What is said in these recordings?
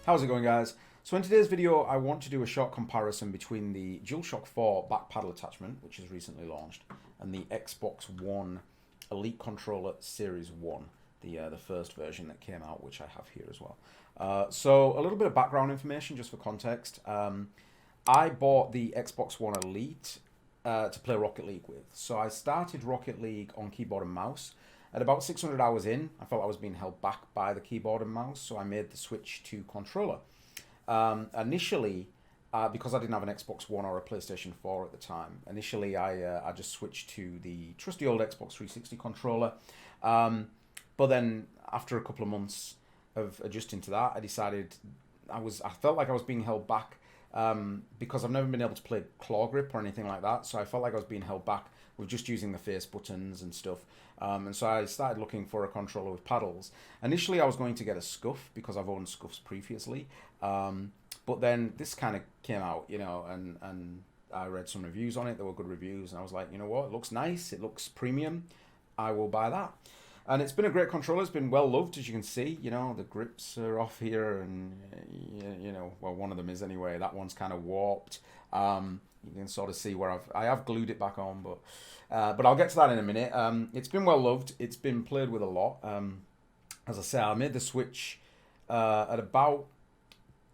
How's it going, guys? So in today's video, I want to do a short comparison between the DualShock 4 back paddle attachment, which is recently launched, and the Xbox One Elite Controller Series 1, the first version that came out, which I have here as well. So a little bit of background information just for context. I bought the Xbox One Elite to play Rocket League with. So I started Rocket League on keyboard and mouse. At about 600 hours in, I felt I was being held back by the keyboard and mouse, so I made the switch to controller. Initially, because I didn't have an Xbox One or a PlayStation 4 at the time, initially I just switched to the trusty old Xbox 360 controller. But then after a couple of months of adjusting to that, I decided I felt like I was being held back because I've never been able to play claw grip or anything like that, so I felt like I was being held back with just using the face buttons and stuff. And so I started looking for a controller with paddles. Initially, I was going to get a Scuff because I've owned Scuffs previously. But then this kind of came out, and I read some reviews on it. There were good reviews. And I was like, you know what? It looks nice. It looks premium. I will buy that. And it's been a great controller. It's been well loved, as you can see. The grips are off here. And, well, one of them is anyway. That one's kind of warped. You can sort of see where I have glued it back on, but I'll get to that in a minute. It's been well loved. It's been played with a lot. As I say, I made the switch to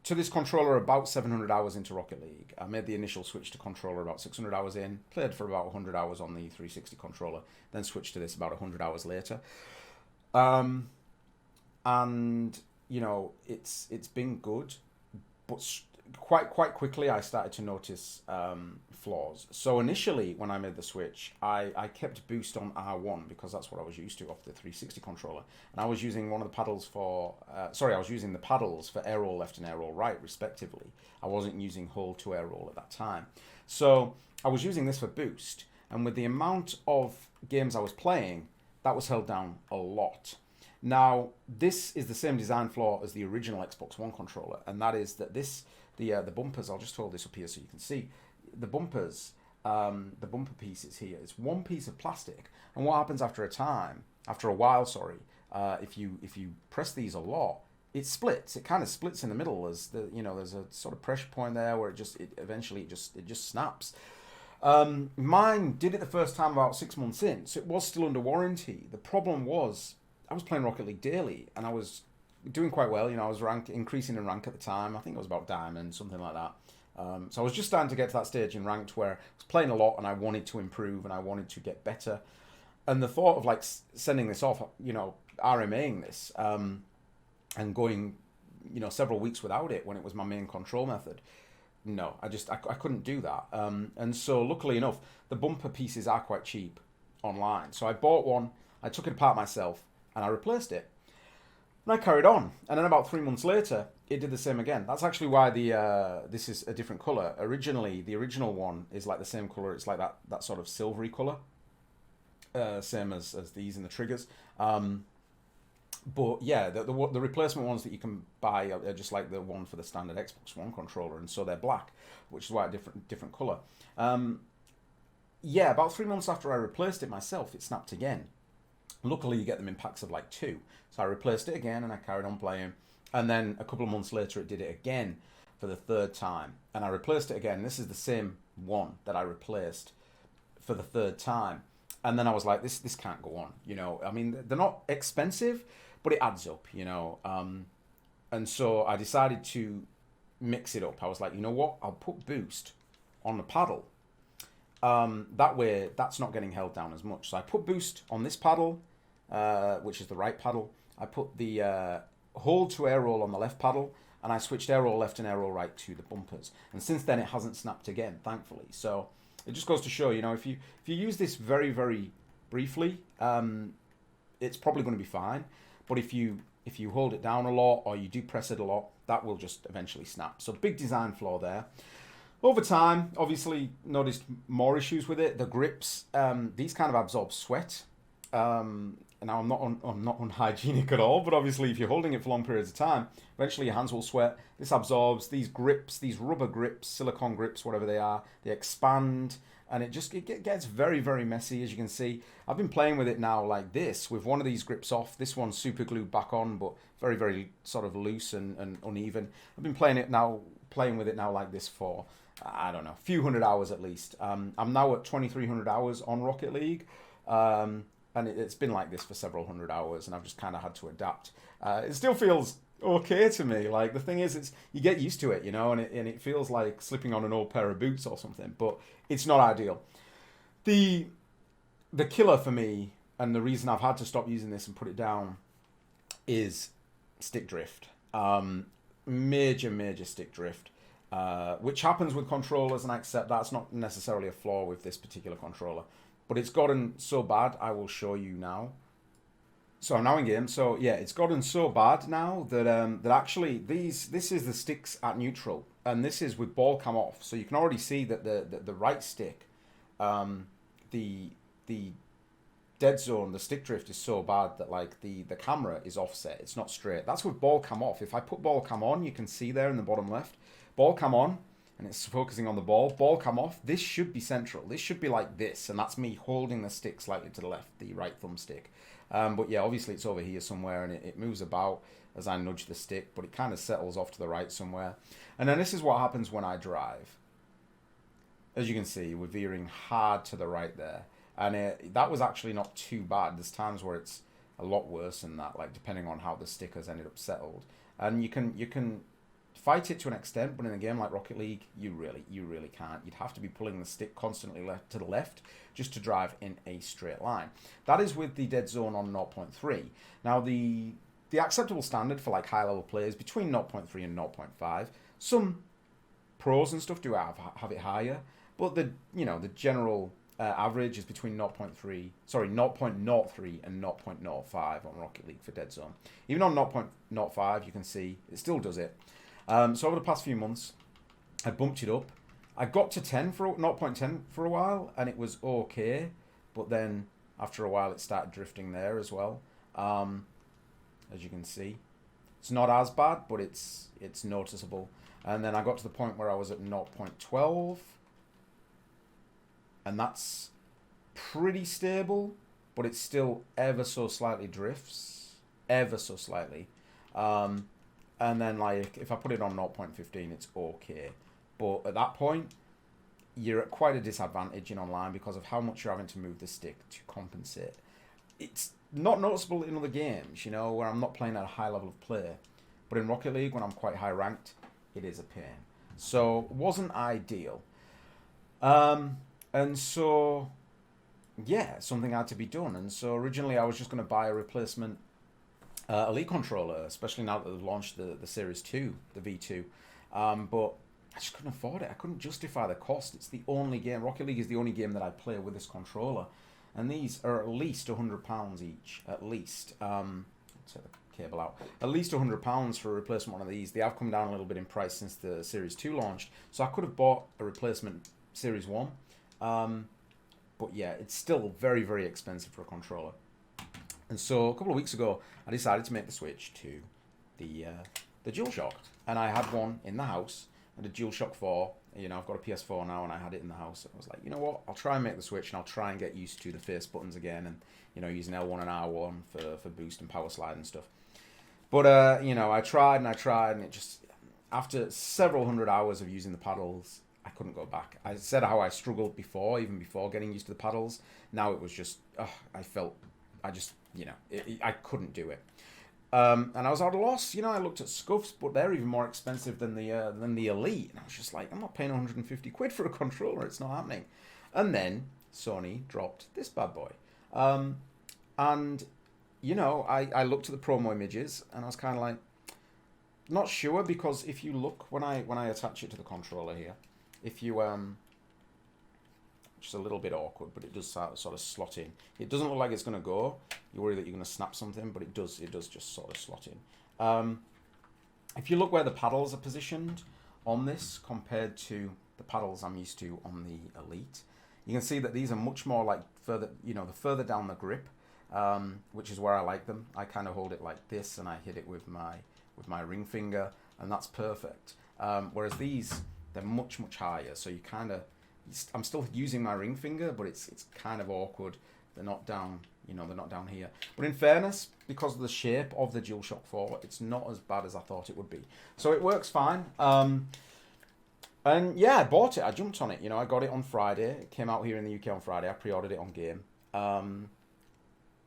this controller about 700 hours into Rocket League. I made the initial switch to controller about 600 hours in, played for about 100 hours on the 360 controller, then switched to this about 100 hours later. And it's been good, but quite quickly I started to notice flaws. So initially when I made the switch, I kept boost on R1 because that's what I was used to off the 360 controller, and I was using one of the paddles for I was using the paddles for air roll left and air roll right respectively. I wasn't using hold to air roll at that time, so I was using this for boost, and with the amount of games I was playing, that was held down a lot. Now this is the same design flaw as the original Xbox One controller, and that is that the bumpers, I'll just hold this up here so you can see, the bumpers, the bumper pieces here, it's one piece of plastic, and what happens after a while, if you press these a lot, it splits. It kind of splits in the middle as there's a sort of pressure point there where it eventually snaps. Mine did it the first time about 6 months in, so it was still under warranty. The problem was I was playing Rocket League daily, and I was doing quite well. I was increasing in rank at the time. I think it was about diamond, something like that. So I was just starting to get to that stage in ranked where I was playing a lot and I wanted to improve and I wanted to get better. And the thought of sending this off, RMAing this, and going, several weeks without it when it was my main control method. No, I couldn't do that. And so luckily enough, the bumper pieces are quite cheap online. So I bought one, I took it apart myself, and I replaced it. And I carried on, and then about 3 months later, it did the same again. That's actually why this is a different color. Originally, the original one is like the same color. It's like that sort of silvery color, same as these in the triggers. But yeah, the replacement ones that you can buy are just like the one for the standard Xbox One controller, and so they're black, which is why a different color. Yeah, about 3 months after I replaced it myself, it snapped again. Luckily, you get them in packs of 2. So I replaced it again and I carried on playing. And then a couple of months later, it did it again for the third time. And I replaced it again. This is the same one that I replaced for the third time. And then I was like, this can't go on. I mean, they're not expensive, but it adds up, And so I decided to mix it up. I was like, you know what? I'll put boost on the paddle. That way, that's not getting held down as much. So I put boost on this paddle, which is the right paddle. I put the hold to air roll on the left paddle, and I switched air roll left and air roll right to the bumpers. And since then, it hasn't snapped again, thankfully. So it just goes to show, if you use this very, very briefly, it's probably going to be fine. But if you hold it down a lot or you do press it a lot, that will just eventually snap. So big design flaw there. Over time, obviously, noticed more issues with it. The grips, these kind of absorb sweat. And now I'm not unhygienic at all, but obviously, if you're holding it for long periods of time, eventually your hands will sweat. This absorbs these grips, these rubber grips, silicone grips, whatever they are. They expand, and it gets very, very messy, as you can see. I've been playing with it now like this, with one of these grips off, this one's super glued back on, but very, very sort of loose and uneven. I've been playing with it now like this for, I don't know, a few hundred hours at least. I'm now at 2,300 hours on Rocket League, and it's been like this for several hundred hours, and I've just kind of had to adapt. It still feels okay to me. Like, the thing is, you get used to it, you know, and it feels like slipping on an old pair of boots or something, but it's not ideal. The killer for me, and the reason I've had to stop using this and put it down, is stick drift. Major stick drift, which happens with controllers, and I accept that's not necessarily a flaw with this particular controller, but it's gotten so bad, I will show you now. So I'm now in game. So yeah, it's gotten so bad now that that actually this is the sticks at neutral, and this is with ball cam off. So you can already see that the right stick, the dead zone, the stick drift is so bad that like the camera is offset. It's not straight. That's with ball cam off. If I put ball cam on, you can see there in the bottom left, ball cam on, and it's focusing on the ball. Ball cam off. This should be central. This should be like this, and that's me holding the stick slightly to the left, the right thumbstick. But yeah, obviously it's over here somewhere, and it moves about as I nudge the stick, but it kind of settles off to the right somewhere. And then this is what happens when I drive. As you can see, we're veering hard to the right there. And that was actually not too bad. There's times where it's a lot worse than that, like depending on how the stick has ended up settled. And you can fight it to an extent, but in a game like Rocket League, you really can't. You'd have to be pulling the stick constantly left to the left just to drive in a straight line. That is with the dead zone on 0.3. Now the acceptable standard for like high level players between 0.3 and 0.5. Some pros and stuff do have it higher, but the general average is between 0.03 and 0.05 on Rocket League for dead zone. Even on 0.05, you can see it still does it. So over the past few months, I bumped it up. I got to 0.10 for a while, and it was okay, but then after a while it started drifting there as well. As you can see, it's not as bad, but it's noticeable. And then I got to the point where I was at 0.12, and that's pretty stable, but it still ever so slightly drifts, ever so slightly. And then like if I put it on 0.15, it's okay. But at that point, you're at quite a disadvantage in online because of how much you're having to move the stick to compensate. It's not noticeable in other games, you know, where I'm not playing at a high level of play. But in Rocket League, when I'm quite high ranked, it is a pain. So, wasn't ideal. And so, yeah, something had to be done. And so originally I was just going to buy a replacement Elite controller, especially now that they've launched the Series 2, the V2. But I just couldn't afford it. I couldn't justify the cost. It's the only game, Rocket League is the only game that I play with this controller. And these are at least £100 each, at least. Take the cable out. At least £100 for a replacement one of these. They have come down a little bit in price since the Series 2 launched. So I could have bought a replacement Series 1. But yeah, it's still very, very expensive for a controller. And so a couple of weeks ago, I decided to make the switch to the DualShock. And I had one in the house, and a DualShock 4. You know, I've got a PS4 now, and I had it in the house. I was like, you know what? I'll try and make the switch, and I'll try and get used to the face buttons again, and, you know, using L1 and R1 for boost and power slide and stuff. But, you know, I tried, and it just, after several hundred hours of using the paddles, I couldn't go back. I said how I struggled before, even before getting used to the paddles. Now it was just, I couldn't do it. And I was at a loss. You know, I looked at scuffs, but they're even more expensive than the Elite. And I was just like, I'm not paying 150 quid for a controller. It's not happening. And then Sony dropped this bad boy. And, you know, I looked at the promo images, and I was kind of like, not sure, because if you look, when I attach it to the controller here, if you, just a little bit awkward, but it does sort of slot in. It doesn't look like it's going to go. You worry that you're going to snap something, but it does just sort of slot in. If you look where the paddles are positioned on this compared to the paddles I'm used to on the Elite, you can see that these are much more like further, you know, the further down the grip, which is where I like them. I kind of hold it like this, and I hit it with my ring finger, and that's perfect. Whereas these, they're much, much higher, so you kind of I'm still using my ring finger, but it's kind of awkward. They're not down, they're not down here. But in fairness, because of the shape of the DualShock 4, it's not as bad as I thought it would be. So it works fine. And yeah, I bought it. I jumped on it. I got it on Friday. It came out here in the UK on Friday. I pre-ordered it on Game.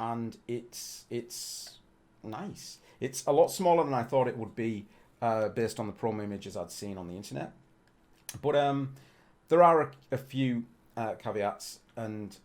And it's nice. It's a lot smaller than I thought it would be based on the promo images I'd seen on the internet. But there are a few caveats, and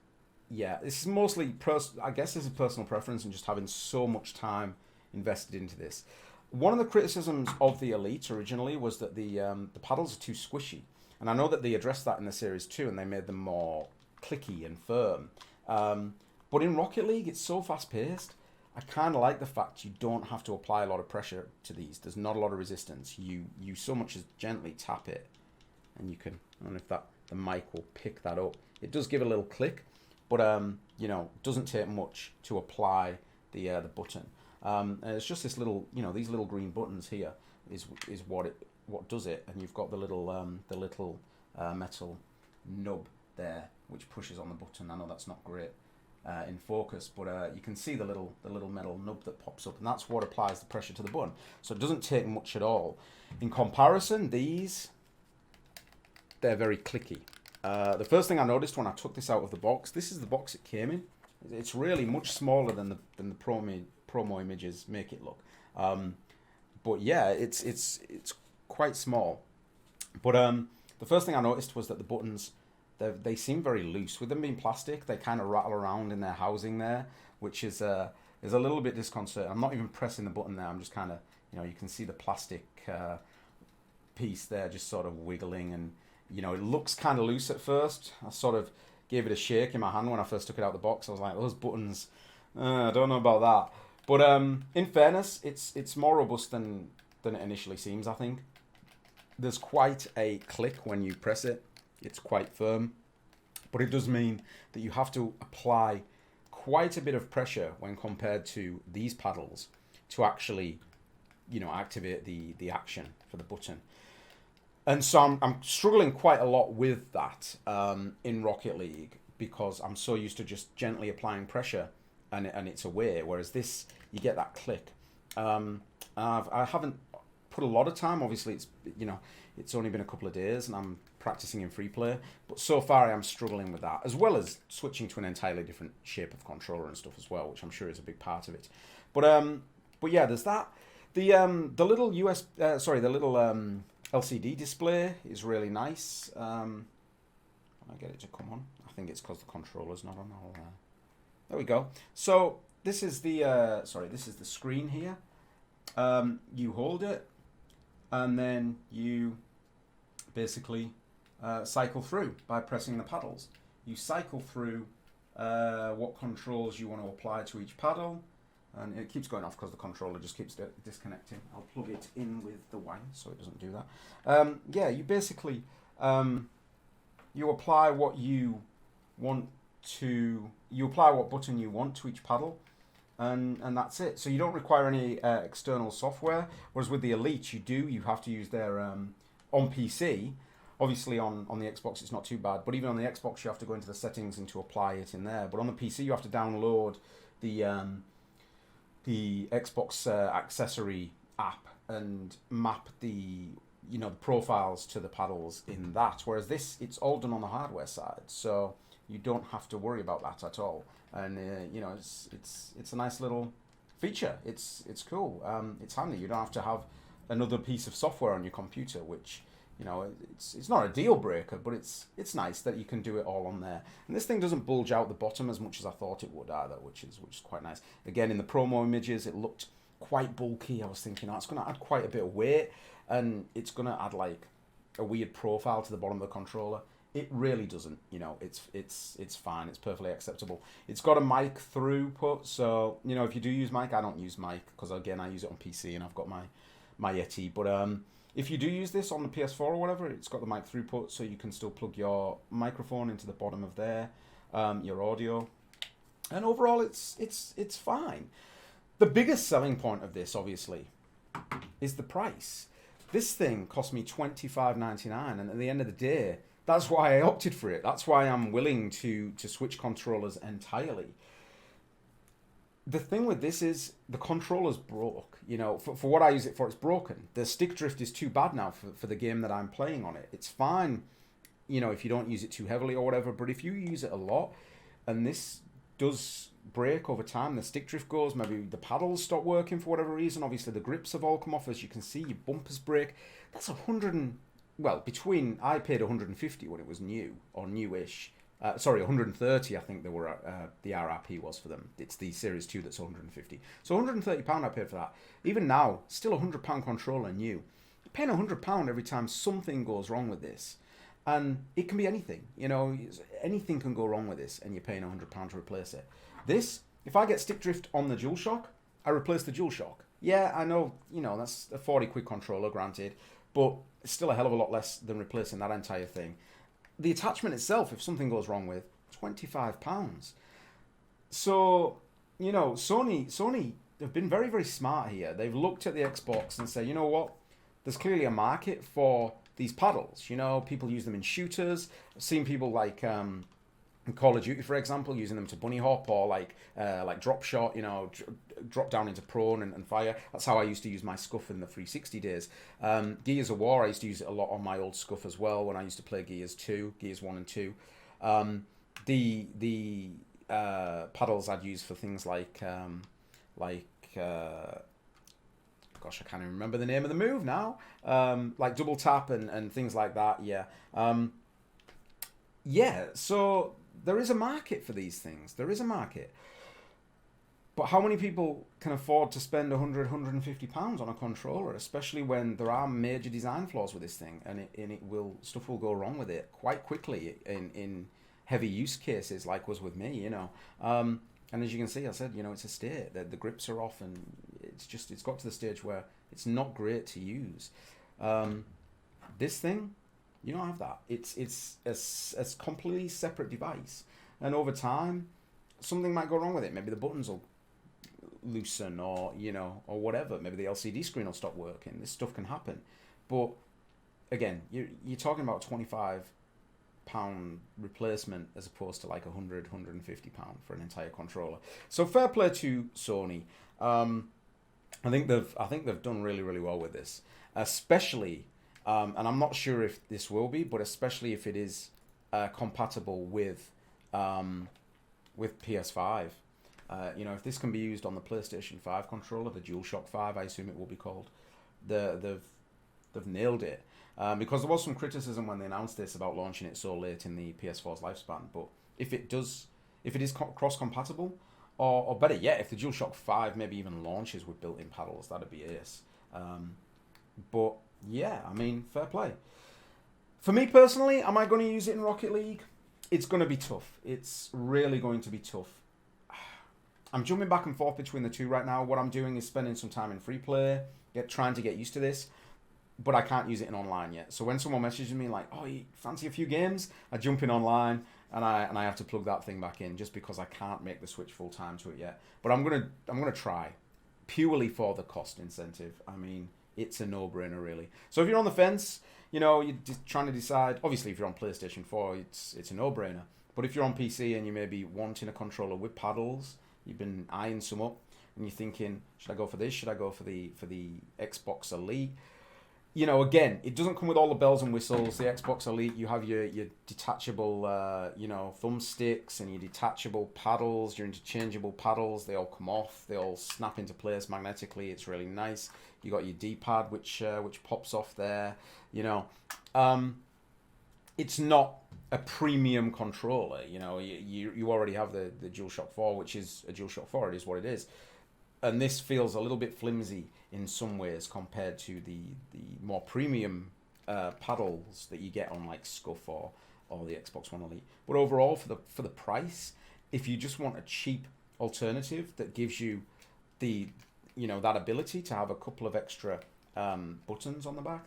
yeah, this is mostly, I guess this is personal preference and just having so much time invested into this. One of the criticisms of the Elite originally was that the paddles are too squishy. And I know that they addressed that in the Series 2 and they made them more clicky and firm. But in Rocket League, it's so fast-paced. I kind of like the fact you don't have to apply a lot of pressure to these. There's not a lot of resistance. You so much as gently tap it. And you can, I don't know if the mic will pick that up. It does give a little click, but doesn't take much to apply the button. And it's just this little, these little green buttons here is what does it. And you've got the little metal nub there which pushes on the button. I know that's not great in focus, but you can see the little metal nub that pops up, and that's what applies the pressure to the button. So it doesn't take much at all. In comparison, they're very clicky. The first thing I noticed when I took this out of the box, this is the box it came in. It's really much smaller than the promo images make it look. But yeah, it's quite small. But the first thing I noticed was that the buttons, they seem very loose. With them being plastic, they kind of rattle around in their housing there, which is a little bit disconcerting. I'm not even pressing the button there. I'm just kind of, you can see the plastic piece there just sort of wiggling, and it looks kind of loose at first. I sort of gave it a shake in my hand when I first took it out of the box. I was like, those buttons, I don't know about that. But in fairness, it's more robust than it initially seems, I think. There's quite a click when you press it. It's quite firm. But it does mean that you have to apply quite a bit of pressure when compared to these paddles to actually, activate the action for the button. And so I'm struggling quite a lot with that in Rocket League, because I'm so used to just gently applying pressure and it's away. Whereas this, you get that click. I haven't put a lot of time. Obviously, it's only been a couple of days and I'm practicing in free play. But so far, I'm struggling with that, as well as switching to an entirely different shape of controller and stuff as well, which I'm sure is a big part of it. But yeah, there's that. The little LCD display is really nice. I get it to come on. I think it's because the controller's not on. There we go. So this is the screen here. You hold it, and then you basically cycle through by pressing the paddles. You cycle through what controls you want to apply to each paddle. And it keeps going off because the controller just keeps disconnecting. I'll plug it in with the wire so it doesn't do that. Yeah, you basically, you apply what button you want to each paddle, and that's it. So you don't require any external software, whereas with the Elite you have to use their, on PC, obviously on the Xbox it's not too bad, but even on the Xbox you have to go into the settings and to apply it in there. But on the PC you have to download the Xbox accessory app and map the profiles to the paddles in that, whereas this, it's all done on the hardware side, so you don't have to worry about that at all. And it's a nice little feature. It's cool. It's handy. You don't have to have another piece of software on your computer, which it's not a deal breaker, but it's nice that you can do it all on there. And this thing doesn't bulge out the bottom as much as I thought it would either, which is quite nice. Again, in the promo images, it looked quite bulky. I was thinking, it's going to add quite a bit of weight, and it's going to add like a weird profile to the bottom of the controller. It really doesn't. It's fine. It's perfectly acceptable. It's got a mic throughput, so if you do use mic, I don't use mic because again I use it on PC and I've got my Yeti, but if you do use this on the PS4 or whatever, it's got the mic throughput, so you can still plug your microphone into the bottom of there, your audio, and overall it's fine. The biggest selling point of this, obviously, is the price. This thing cost me $25.99, and at the end of the day, That's why I opted for it. That's why I'm willing to switch controllers entirely. The thing with this is the controller's broke. You know, for what I use it for, it's broken. The stick drift is too bad now for the game that I'm playing on it. It's fine, you know, if you don't use it too heavily or whatever, but if you use it a lot, and this does break over time, the stick drift goes, maybe the paddles stop working for whatever reason. Obviously, the grips have all come off, as you can see, your bumpers break. That's 100 and, well, between, I paid 150 when it was new, or newish. Sorry, 130 I think they were the RRP was for them. It's the Series 2 that's 150. So £130 I paid for that. Even now, still £100 controller new. You're paying £100 every time something goes wrong with this. And it can be anything, you know, anything can go wrong with this and you're paying £100 to replace it. This, if I get stick drift on the DualShock, I replace the DualShock. Yeah, I know, you know, that's a 40 quid controller, granted, but it's still a hell of a lot less than replacing that entire thing. The attachment itself, if something goes wrong with, £25. So, you know, Sony have been very, very smart here. They've looked at the Xbox and say, you know what, there's clearly a market for these paddles. You know, people use them in shooters. I've seen people like in Call of Duty, for example, using them to bunny hop or like drop shot, you know, drop down into prone and fire. That's how I used to use my scuff in the 360 days. Gears of War, I used to use it a lot on my old scuff as well when I used to play Gears 1 and 2. The paddles I'd use for things like gosh, I can't even remember the name of the move now. Like double tap and things like that. Yeah. Yeah. So there is a market for these things. There is a market. But how many people can afford to spend £100, £150 on a controller, especially when there are major design flaws with this thing, and stuff will go wrong with it quite quickly in heavy use cases, like was with me, you know. And as you can see, I said, you know, it's a state. The grips are off, and it's got to the stage where it's not great to use. This thing, you don't have that. It's a completely separate device, and over time, something might go wrong with it. Maybe the buttons will loosen, or you know, or whatever. Maybe the LCD screen will stop working. This stuff can happen, but again, you're talking about £25 replacement as opposed to like £100, £150 for an entire controller. So fair play to Sony. I think they've done really, really well with this, especially, and I'm not sure if this will be, but especially if it is compatible with PS5. You know, if this can be used on the PlayStation 5 controller, the DualShock 5, I assume it will be called, they've nailed it. Because there was some criticism when they announced this about launching it so late in the PS4's lifespan. But if it is cross-compatible, or better yet, if the DualShock 5 maybe even launches with built-in paddles, that'd be ace. But yeah, I mean, fair play. For me personally, am I going to use it in Rocket League? It's going to be tough. It's really going to be tough. I'm jumping back and forth between the two right now. What I'm doing is spending some time in free play, trying to get used to this, but I can't use it in online yet. So when someone messages me like, "Oh, you fancy a few games?" I jump in online and I have to plug that thing back in just because I can't make the switch full time to it yet. But I'm gonna try, purely for the cost incentive. I mean, it's a no-brainer really. So if you're on the fence, you know, you're just trying to decide. Obviously, if you're on PlayStation 4, it's a no-brainer. But if you're on PC and you may be wanting a controller with paddles, you've been eyeing some up, and you're thinking, should I go for this? Should I go for the Xbox Elite? You know, again, it doesn't come with all the bells and whistles. The Xbox Elite, you have your detachable, you know, thumbsticks and your detachable paddles, your interchangeable paddles. They all come off. They all snap into place magnetically. It's really nice. You got your D-pad, which pops off there. You know, it's not a premium controller. You know, you already have the DualShock 4, which is a DualShock 4. It is what it is. And this feels a little bit flimsy in some ways compared to the more premium paddles that you get on like Scuff or the Xbox One Elite. But overall, for the price, if you just want a cheap alternative that gives you that ability to have a couple of extra buttons on the back,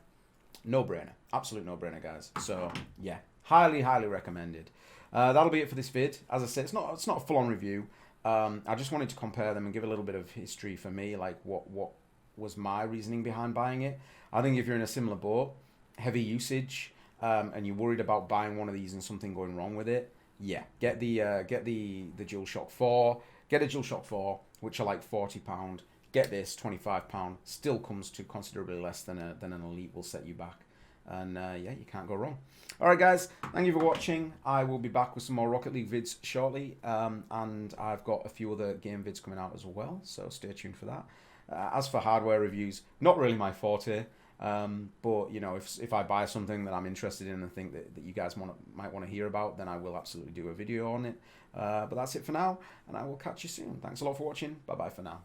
no-brainer, absolute no-brainer, guys. So yeah, highly recommended. That'll be it for this vid. As I said, it's not a full-on review. I just wanted to compare them and give a little bit of history for me, like what was my reasoning behind buying it. I think if you're in a similar boat, heavy usage, and you're worried about buying one of these and something going wrong with it, yeah, get the DualShock 4, get a DualShock 4, which are like £40. Get this, £25. Still comes to considerably less than an Elite will set you back. And yeah, you can't go wrong. All right, guys, thank you for watching. I will be back with some more Rocket League vids shortly, and I've got a few other game vids coming out as well, so stay tuned for that. As for hardware reviews, not really my forte, but you know, if I buy something that I'm interested in and think that you guys might want to hear about, then I will absolutely do a video on it. But that's it for now, and I will catch you soon. Thanks a lot for watching. Bye bye for now.